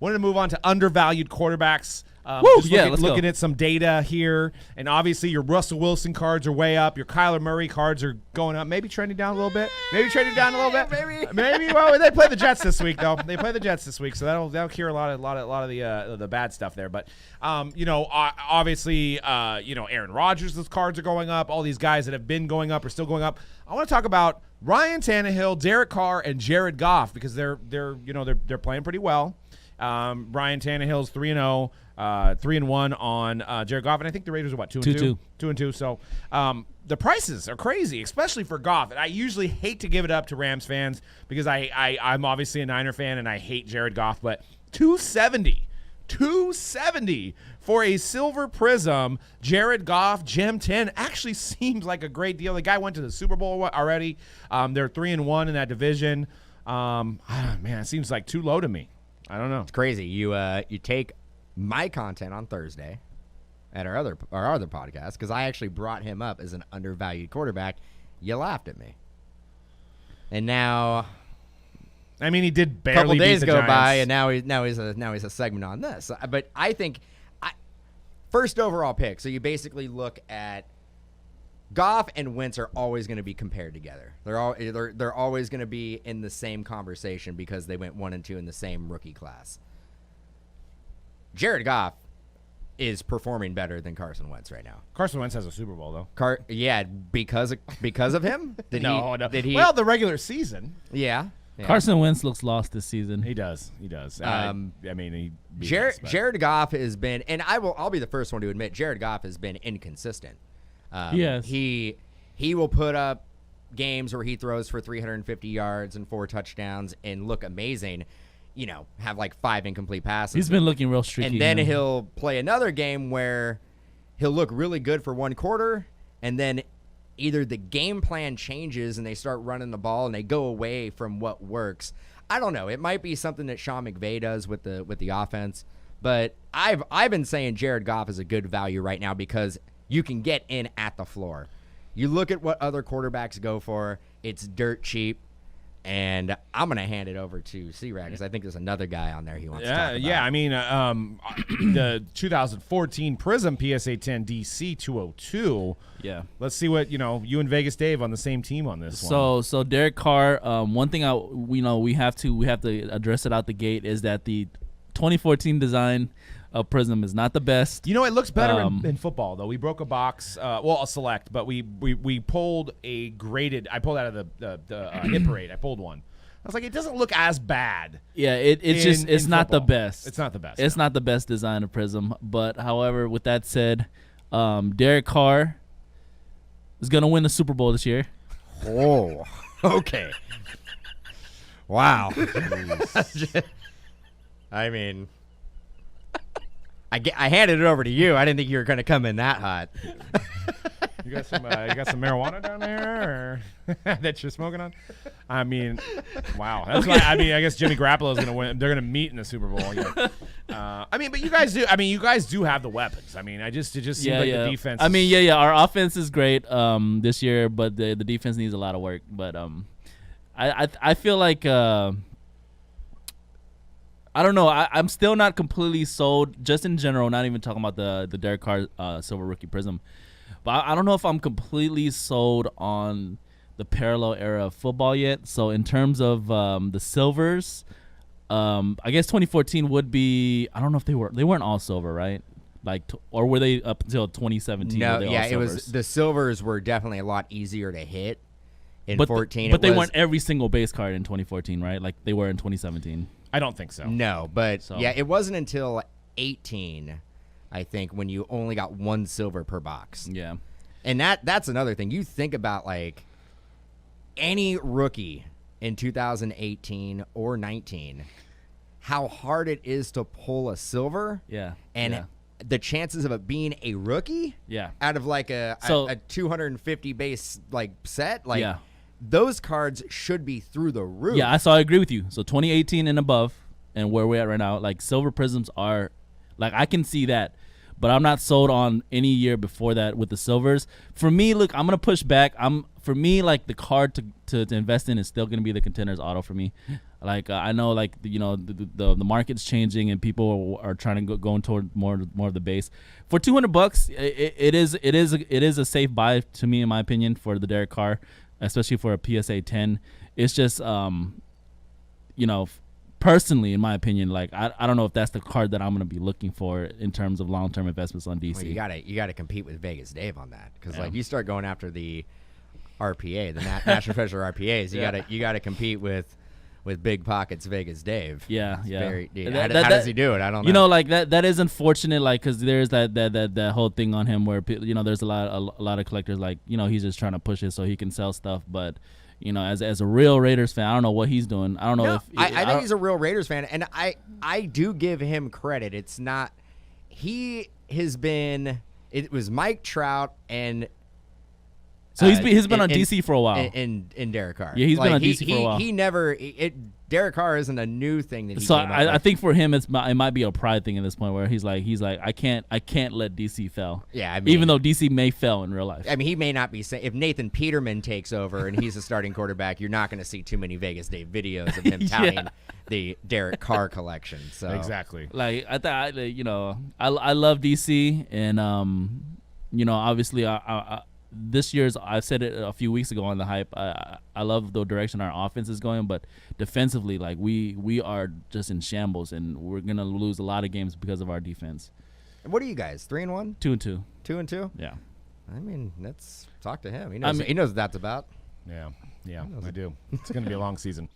wanted to move on to undervalued quarterbacks. Looking at some data here, and obviously your Russell Wilson cards are way up. Your Kyler Murray cards are going up. Maybe trending down a little bit. Maybe. Well, they play the Jets this week, though. So that'll cure a lot of the bad stuff there. But obviously, Aaron Rodgers' cards are going up. All these guys that have been going up are still going up. I want to talk about Ryan Tannehill, Derek Carr, and Jared Goff because they're playing pretty well. Ryan Tannehill's 3-0. 3-1 on Jared Goff, and I think the Raiders are 2-2. 2-2. So the prices are crazy, especially for Goff. And I usually hate to give it up to Rams fans because I'm obviously a Niner fan and I hate Jared Goff, but $270 for a silver prism Jared Goff Gem 10 actually seems like a great deal. The guy went to the Super Bowl already. They're 3-1 in that division. Man, it seems like too low to me. I don't know. It's crazy. You take my content on Thursday at our other podcast because I actually brought him up as an undervalued quarterback. You laughed at me, and now, I mean, he did barely. A couple days beat the go Giants. by, and now he's a segment on this. But I think first overall pick. So you basically look at Goff and Wentz are always going to be compared together. They're always going to be in the same conversation because they went 1 and 2 in the same rookie class. Jared Goff is performing better than Carson Wentz right now. Carson Wentz has a Super Bowl, though. Because of him? No. Well, the regular season. Yeah. Carson Wentz looks lost this season. He does. Jared Goff has been, and I'll be the first one to admit, Jared Goff has been inconsistent. Yes. He will put up games where he throws for 350 yards and 4 touchdowns and look amazing. Have like 5 incomplete passes. He's been looking real streaky. And then he'll play another game where he'll look really good for 1 quarter, and then either the game plan changes and they start running the ball and they go away from what works. I don't know. It might be something that Sean McVay does with the offense, but I've been saying Jared Goff is a good value right now because you can get in at the floor. You look at what other quarterbacks go for; it's dirt cheap. And I'm going to hand it over to C-Rag because I think there's another guy on there he wants to talk about. Yeah, I mean, the 2014 Prism PSA 10 DC 202. Yeah. Let's see what, you and Vegas Dave on the same team on this one. So Derek Carr, one thing we have to address it out the gate is that the 2014 design of Prism is not the best. It looks better in football, though. We broke a box, a select, but we pulled a graded. I pulled out of the hit parade. I pulled one. I was like, it doesn't look as bad. Yeah, it's not the best. It's not the best. It's not the best design of Prism. But however, with that said, Derek Carr is gonna win the Super Bowl this year. Oh, okay. Wow. I mean, I handed it over to you. I didn't think you were going to come in that hot. You got some marijuana down there that you're smoking on? I mean, wow. That's why. I guess Jimmy Garoppolo is going to win. They're going to meet in the Super Bowl. Yeah. But you guys do. You guys do have the weapons. It just seems like the defense. Our offense is great this year, but the defense needs a lot of work. But I feel like. I don't know. I'm still not completely sold, just in general, not even talking about the Derek Carr Silver Rookie Prism. But I don't know if I'm completely sold on the parallel era of football yet. So in terms of the Silvers, I guess 2014 would be, I don't know if they weren't all silver, right? Or were they up until 2017? No, it was, the Silvers were definitely a lot easier to hit in 14. But they weren't every single base card in 2014, right? Like they were in 2017. I don't think so. No, but it wasn't until 18, I think, when you only got 1 silver per box. Yeah. And that's another thing. You think about, like, any rookie in 2018 or 19, how hard it is to pull a silver. Yeah. And the chances of it being a rookie out of, like, a 250 base, like, set, like, those cards should be through the roof. Yeah, I agree with you. So 2018 and above, and where we're at right now, like silver prisms are, like I can see that, but I'm not sold on any year before that with the silvers. For me, look, I'm gonna push back. For me, like the card to invest in is still gonna be the Contenders Auto for me. Like I know, like the market's changing and people are trying to go toward more of the base. For $200, it is a safe buy to me, in my opinion, for the Derek Carr, especially for a PSA 10. It's just personally, in my opinion, like I don't know if that's the card that I'm gonna be looking for in terms of long-term investments on DC. Well, you gotta compete with Vegas Dave on that, because like you start going after the RPA, the National Treasure RPAs, you gotta compete with Big Pockets Vegas Dave. Yeah. How does he do it? I don't know. Like that is unfortunate, like, because there's that whole thing on him where there's a lot of collectors, like, he's just trying to push it so he can sell stuff, but as a real Raiders fan, I don't know what he's doing. I don't know if I think he's a real Raiders fan, and I do give him credit. It's not he has been. It was Mike Trout and. So he's been on DC for a while. In Derek Carr. Yeah, he's been on DC for a while. He never. Derek Carr isn't a new thing that he. So I think for him it might be a pride thing at this point where he's like I can't let DC fail. Yeah, I mean, even though DC may fail in real life. I mean, he may not be saying, if Nathan Peterman takes over and he's a starting quarterback, you're not going to see too many Vegas Dave videos of him touting the Derek Carr collection. So exactly. Like I thought, I love DC, and obviously this year's, I've said it a few weeks ago on the hype. I love the direction our offense is going, but defensively, like we are just in shambles, and we're gonna lose a lot of games because of our defense. What are you guys? 3-1? 2-2. 2-2? Yeah. I mean, let's talk to him. He knows what that's about. Yeah, I do. It's gonna be a long season.